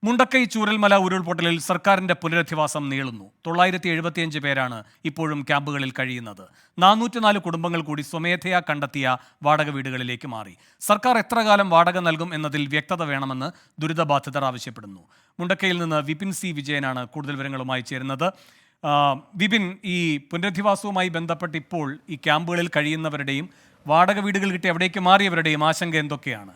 മുണ്ടക്കൈ ചൂരൽമല ഉരുൾപൊട്ടലിൽ സർക്കാരിന്റെ പുനരധിവാസം നീളുന്നു. 975 പേരാണ് ഇപ്പോഴും ക്യാമ്പുകളിൽ കഴിയുന്നത്. 404 കുടുംബങ്ങൾ കൂടി സ്വമേധയാ കണ്ടെത്തിയ വാടക വീടുകളിലേക്ക് മാറി. സർക്കാർ എത്ര കാലം വാടക നൽകും എന്നതിൽ വ്യക്തത വേണമെന്ന് ദുരിതബാധിതർ ആവശ്യപ്പെടുന്നു. മുണ്ടക്കൈയിൽ നിന്ന് വിപിൻ സി വിജയനാണ് കൂടുതൽ വിവരങ്ങളുമായി ചേരുന്നത്. വിപിൻ, ഈ പുനരധിവാസവുമായി ബന്ധപ്പെട്ട് ഇപ്പോൾ ഈ ക്യാമ്പുകളിൽ കഴിയുന്നവരുടെയും വാടക വീടുകൾ കിട്ടി എവിടേക്ക് മാറിയവരുടെയും ആശങ്ക എന്തൊക്കെയാണ്?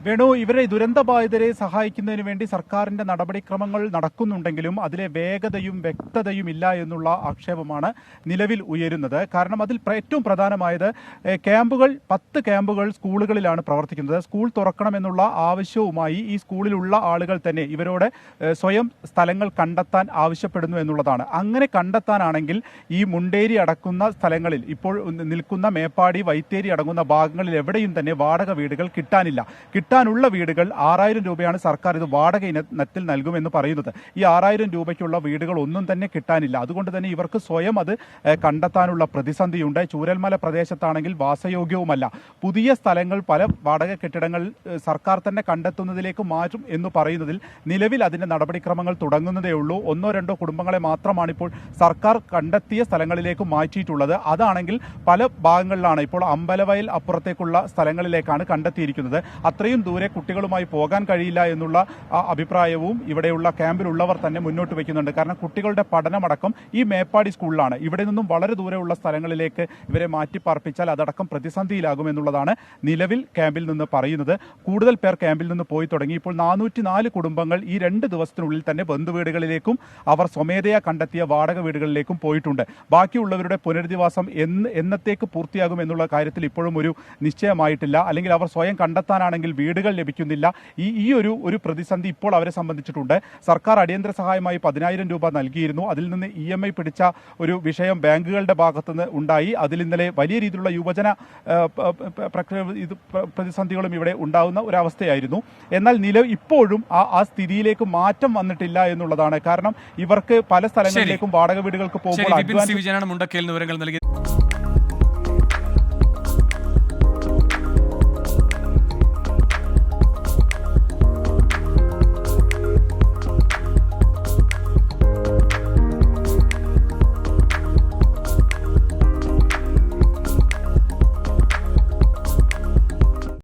വേണു, ഇവരെ ദുരന്തബാധിതരെ സഹായിക്കുന്നതിന് വേണ്ടി സർക്കാരിന്റെ നടപടിക്രമങ്ങൾ നടക്കുന്നുണ്ടെങ്കിലും അതിലെ വേഗതയും വ്യക്തതയും ഇല്ല എന്നുള്ള ആക്ഷേപമാണ് നിലവിൽ ഉയരുന്നത്. കാരണം അതിൽ ഏറ്റവും പ്രധാനമായത് ക്യാമ്പുകൾ 10 ക്യാമ്പുകൾ സ്കൂളുകളിലാണ് പ്രവർത്തിക്കുന്നത്. സ്കൂൾ തുറക്കണമെന്നുള്ള ആവശ്യവുമായി ഈ സ്കൂളിലുള്ള ആളുകൾ തന്നെ ഇവരോട് സ്വയം സ്ഥലങ്ങൾ കണ്ടെത്താൻ ആവശ്യപ്പെടുന്നു എന്നുള്ളതാണ്. അങ്ങനെ കണ്ടെത്താനാണെങ്കിൽ ഈ മുണ്ടേരി അടക്കുന്ന സ്ഥലങ്ങളിൽ ഇപ്പോൾ നിൽക്കുന്ന മേപ്പാടി, വൈത്തേരി അടങ്ങുന്ന ഭാഗങ്ങളിൽ എവിടെയും തന്നെ വാടക വീടുകൾ കിട്ടാനില്ല. കിട്ടാനുള്ള വീടുകൾ 6000 രൂപയാണ് സർക്കാർ ഇത് വാടക ഇനത്തിൽ നൽകുമെന്ന് പറയുന്നത്. ഈ 6000 രൂപയ്ക്കുള്ള വീടുകൾ ഒന്നും തന്നെ കിട്ടാനില്ല. അതുകൊണ്ട് തന്നെ ഇവർക്ക് സ്വയം അത് കണ്ടെത്താനുള്ള പ്രതിസന്ധിയുണ്ട്. ചൂരൽമല പ്രദേശത്താണെങ്കിൽ വാസയോഗ്യവുമല്ല. പുതിയ സ്ഥലങ്ങൾ പല വാടക കെട്ടിടങ്ങൾ സർക്കാർ തന്നെ കണ്ടെത്തുന്നതിലേക്ക് മാറ്റും എന്ന് പറയുന്നതിൽ നിലവിൽ അതിൻ്റെ നടപടിക്രമങ്ങൾ തുടങ്ങുന്നതേ ഉള്ളൂ. 1-2 കുടുംബങ്ങളെ മാത്രമാണ് ഇപ്പോൾ സർക്കാർ കണ്ടെത്തിയ സ്ഥലങ്ങളിലേക്ക് മാറ്റിയിട്ടുള്ളത്. അതാണെങ്കിൽ പല ഭാഗങ്ങളിലാണ് ഇപ്പോൾ അമ്പലവയൽ അപ്പുറത്തേക്കുള്ള സ്ഥലങ്ങളിലേക്കാണ് കണ്ടെത്തിയിരിക്കുന്നത്. അത്രയും ദൂരെ കുട്ടികളുമായി പോകാൻ കഴിയില്ല എന്നുള്ള അഭിപ്രായവും ഇവിടെയുള്ള ക്യാമ്പിലുള്ളവർ തന്നെ മുന്നോട്ട് വയ്ക്കുന്നുണ്ട്. കാരണം കുട്ടികളുടെ പഠനമടക്കം ഈ മേപ്പാടി സ്കൂളിലാണ്. ഇവിടെ നിന്നും വളരെ ദൂരെയുള്ള സ്ഥലങ്ങളിലേക്ക് ഇവരെ മാറ്റിപ്പാർപ്പിച്ചാൽ അതടക്കം പ്രതിസന്ധിയിലാകുമെന്നുള്ളതാണ് നിലവിൽ ക്യാമ്പിൽ നിന്ന് പറയുന്നത്. കൂടുതൽ പേർ ക്യാമ്പിൽ നിന്ന് പോയി തുടങ്ങി. ഇപ്പോൾ 404 കുടുംബങ്ങൾ ഈ 2 ദിവസത്തിനുള്ളിൽ തന്നെ ബന്ധുവീടുകളിലേക്കും അവർ സ്വമേധയാ കണ്ടെത്തിയ വാടക വീടുകളിലേക്കും പോയിട്ടുണ്ട്. ബാക്കിയുള്ളവരുടെ പുനരധിവാസം എന്നത്തേക്ക് പൂർത്തിയാകും എന്നുള്ള കാര്യത്തിൽ ഇപ്പോഴും ഒരു നിശ്ചയമായിട്ടില്ല. അല്ലെങ്കിൽ അവർ സ്വയം കണ്ടെത്താനാണെങ്കിൽ വീടുകൾ ലഭിക്കുന്നില്ല. ഈ ഒരു പ്രതിസന്ധി ഇപ്പോൾ അവരെ സംബന്ധിച്ചിട്ടുണ്ട്. സർക്കാർ അടിയന്തര സഹായമായി 10000 രൂപ നൽകിയിരുന്നു. അതിൽ നിന്ന് EMI പിടിച്ച ഒരു വിഷയം ബാങ്കുകളുടെ ഭാഗത്തുനിന്ന് ഉണ്ടായി. അതിൽ ഇന്നലെ വലിയ രീതിയിലുള്ള യുവജന പ്രതിസന്ധികളും ഇവിടെ ഉണ്ടാകുന്ന ഒരവസ്ഥയായിരുന്നു. എന്നാൽ ഇപ്പോഴും ആ സ്ഥിതിയിലേക്ക് മാറ്റം വന്നിട്ടില്ല എന്നുള്ളതാണ്. കാരണം ഇവർക്ക് പല സ്ഥലങ്ങളിലേക്കും വാടക വീടുകൾക്ക് പോകുമ്പോൾ മുണ്ടക്കയിൽ വിവരങ്ങൾ നൽകി.